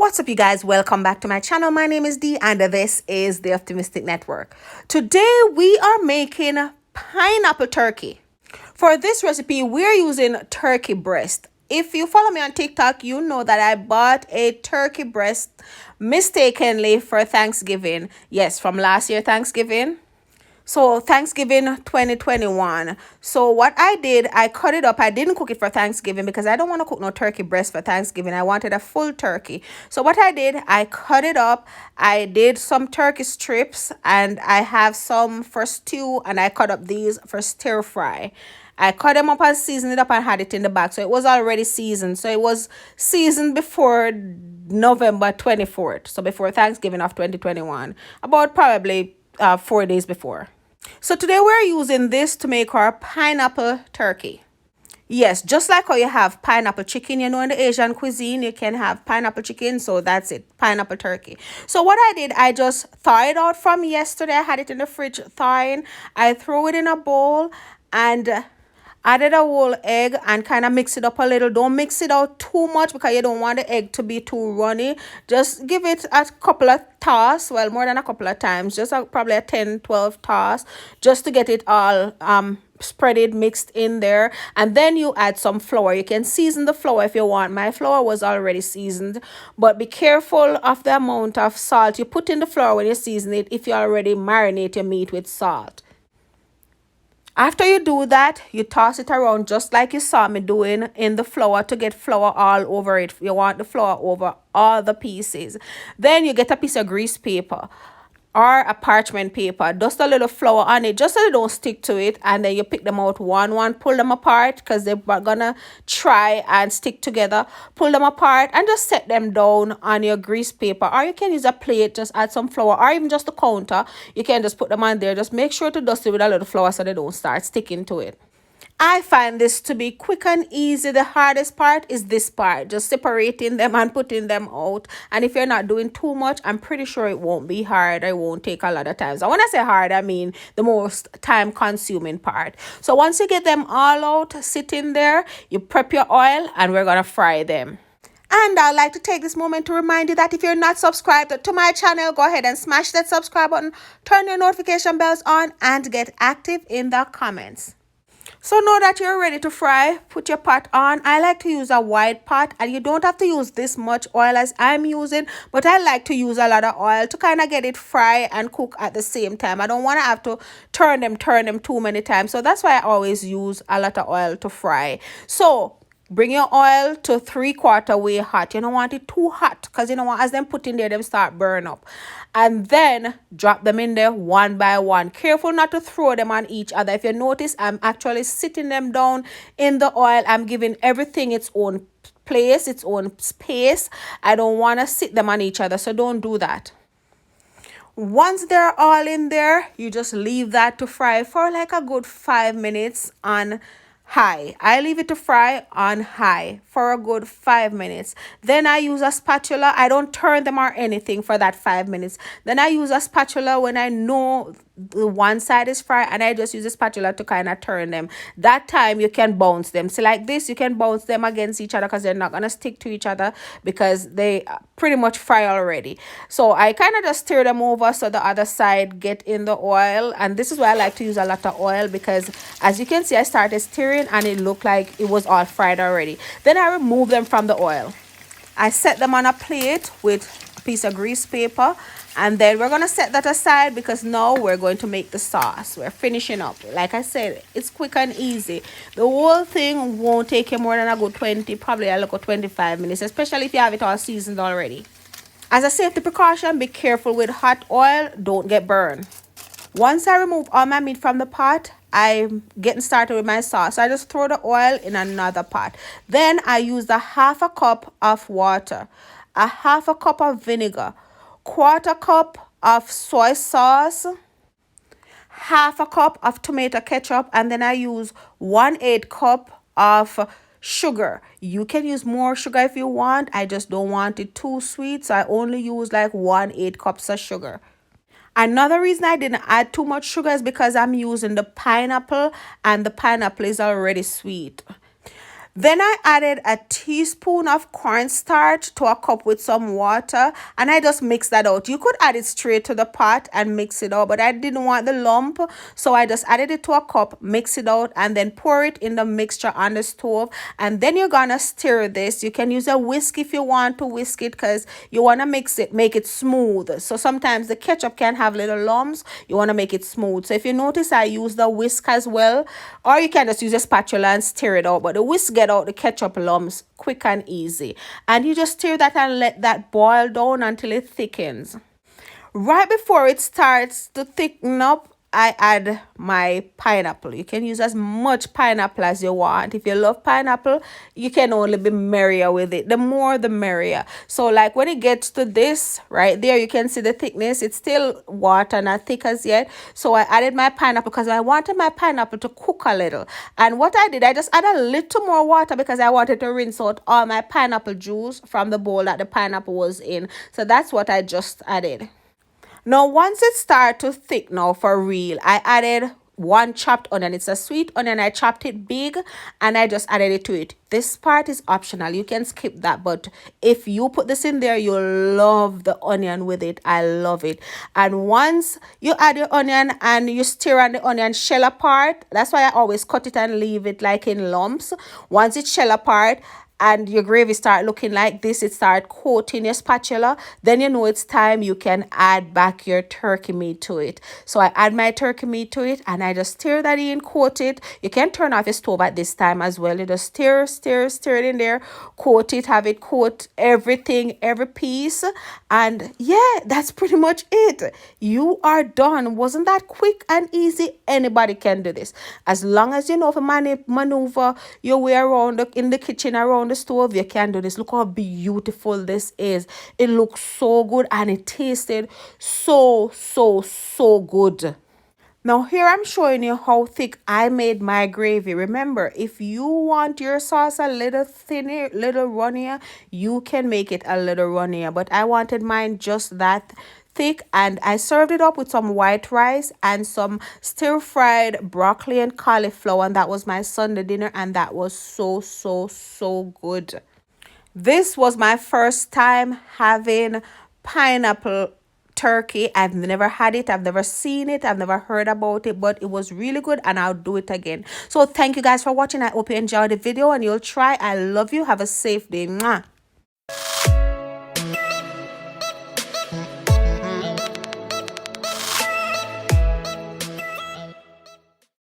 What's up, you guys? Welcome back to my channel. My name is Dee and this is the Optimistic Network. Today we are making pineapple turkey. For this recipe, we're using turkey breast. If you follow me on TikTok, you know that I bought a turkey breast mistakenly for Thanksgiving. Yes, from last year Thanksgiving. So Thanksgiving 2021. So what I did, I cut it up. I didn't cook it for Thanksgiving because I don't want to cook no turkey breast for Thanksgiving. I wanted a full turkey. So what I did, I cut it up. I did some turkey strips and I have some for stew and I cut up these for stir fry. I cut them up and seasoned it up and had it in the bag. So it was already seasoned. So it was seasoned before November 24th. So before Thanksgiving of 2021. About probably 4 days before. So today we're using this to make our pineapple turkey. Yes, just like how you have pineapple chicken, in the Asian cuisine, you can have pineapple chicken. So that's it, pineapple turkey. So what I did, I just thawed it out from yesterday. I had it in the fridge thawing. I threw it in a bowl and added a whole egg and kind of mix it up a little. Don't mix it out too much because you don't want the egg to be too runny. Just give it a couple of toss, well, more than a couple of times, just probably a 10-12 toss, just to get it all spreaded, mixed in there. And then you add some flour. You can season the flour if you want. My flour was already seasoned, but be careful of the amount of salt you put in the flour when you season it if you already marinate your meat with salt. After you do that, you toss it around just like you saw me doing in the flour to get flour all over it. You want the flour over all the pieces. Then you get a piece of grease paper or a parchment paper, dust a little flour on it just so they don't stick to it, and then you pick them out one, pull them apart because they're gonna try and stick together. Pull them apart and just set them down on your grease paper, or you can use a plate, just add some flour, or even just a counter. You can just put them on there. Just make sure to dust it with a little flour so they don't start sticking to it. I find this to be quick and easy. The hardest part is this part, just separating them and putting them out. And if you're not doing too much, I'm pretty sure it won't be hard. It won't take a lot of time. So when I say hard, I mean the most time consuming part. So once you get them all out, sitting there, you prep your oil and we're going to fry them. And I'd like to take this moment to remind you that if you're not subscribed to my channel, go ahead and smash that subscribe button, turn your notification bells on, and get active in the comments. So now that you're ready to fry, put your pot on. I like to use a wide pot, and you don't have to use this much oil as I'm using, but I like to use a lot of oil to kind of get it fry and cook at the same time. I don't want to have to turn them too many times. So that's why I always use a lot of oil to fry. So bring your oil to 3/4 way hot. You don't want it too hot because you know what, as them put in there, them start burn up. And then drop them in there one by one. Careful not to throw them on each other. If you notice, I'm actually sitting them down in the oil. I'm giving everything its own place, its own space. I don't want to sit them on each other, so don't do that. Once they're all in there, you just leave that to fry for like a good 5 minutes on high. I leave it to fry on high for a good 5 minutes. Then I use a spatula. I don't turn them or anything for that 5 minutes. Then I use a spatula when I know the one side is fried, and I just use a spatula to kind of turn them. That time you can bounce them. So like this, you can bounce them against each other because they're not going to stick to each other because they pretty much fry already. So I kind of just stir them over so the other side get in the oil. And this is why I like to use a lot of oil, because as you can see, I started stirring and it looked like it was all fried already. Then I remove them from the oil. I set them on a plate with a piece of grease paper, and then we're going to set that aside because now we're going to make the sauce. We're finishing up. Like I said, it's quick and easy. The whole thing won't take you more than a good 20, probably a little 25 minutes, especially if you have it all seasoned already. As a safety precaution, be careful with hot oil. Don't get burned. Once I remove all my meat from the pot, I'm getting started with my sauce. So I just throw the oil in another pot. Then I use a 1/2 cup of water, a 1/2 cup of vinegar, 1/4 cup of soy sauce, 1/2 cup of tomato ketchup, and then I use 1/8 cup of sugar. You can use more sugar if you want. I just don't want it too sweet, so I only use like 1/8 cups of sugar. Another reason I didn't add too much sugar is because I'm using the pineapple, and the pineapple is already sweet. Then I added a teaspoon of cornstarch to a cup with some water, and I just mixed that out. You could add it straight to the pot and mix it out, but I didn't want the lump, so I just added it to a cup, mix it out, and then pour it in the mixture on the stove. And then you're gonna stir this. You can use a whisk if you want to whisk it, because you want to mix it, make it smooth. So sometimes the ketchup can have little lumps. You want to make it smooth. So if you notice, I use the whisk as well, or you can just use a spatula and stir it out. But the whisk get out the ketchup lumps quick and easy. And you just stir that and let that boil down until it thickens. Right before it starts to thicken up, I add my pineapple. You can use as much pineapple as you want. If you love pineapple, you can only be merrier with it. The more, the merrier. So like when it gets to this, right there, you can see the thickness. It's still water, not thick as yet. So I added my pineapple because I wanted my pineapple to cook a little. And what I did, I just added a little more water because I wanted to rinse out all my pineapple juice from the bowl that the pineapple was in. So that's what I just added. Now, once it started to thick now for real, I added one chopped onion. It's a sweet onion. I chopped it big and I just added it to it. This part is optional. You can skip that. But if you put this in there, you'll love the onion with it. I love it. And once you add your onion and you stir on the onion shell apart, that's why I always cut it and leave it like in lumps. Once it's shell apart, and your gravy start looking like this, it start coating your spatula, then you know it's time you can add back your turkey meat to it. So I add my turkey meat to it and I just stir that in, coat it. You can turn off your stove at this time as well. You just stir it in there, coat it, have it coat everything, every piece. And yeah, that's pretty much it. You are done. Wasn't that quick and easy? Anybody can do this. As long as you know to maneuver your way around in the kitchen, around the stove, you can do this. Look how beautiful this is. It looks so good and it tasted so good. Now here I'm showing you how thick I made my gravy. Remember, if you want your sauce a little thinner, little runnier, you can make it a little runnier. But I wanted mine just that thick, and I served it up with some white rice and some stir-fried broccoli and cauliflower, and that was my Sunday dinner, and that was so good. This was my first time having pineapple turkey. I've never had it, I've never seen it, I've never heard about it, but it was really good and I'll do it again. So thank you guys for watching. I hope you enjoyed the video and you'll try. I love you. Have a safe day. Mwah.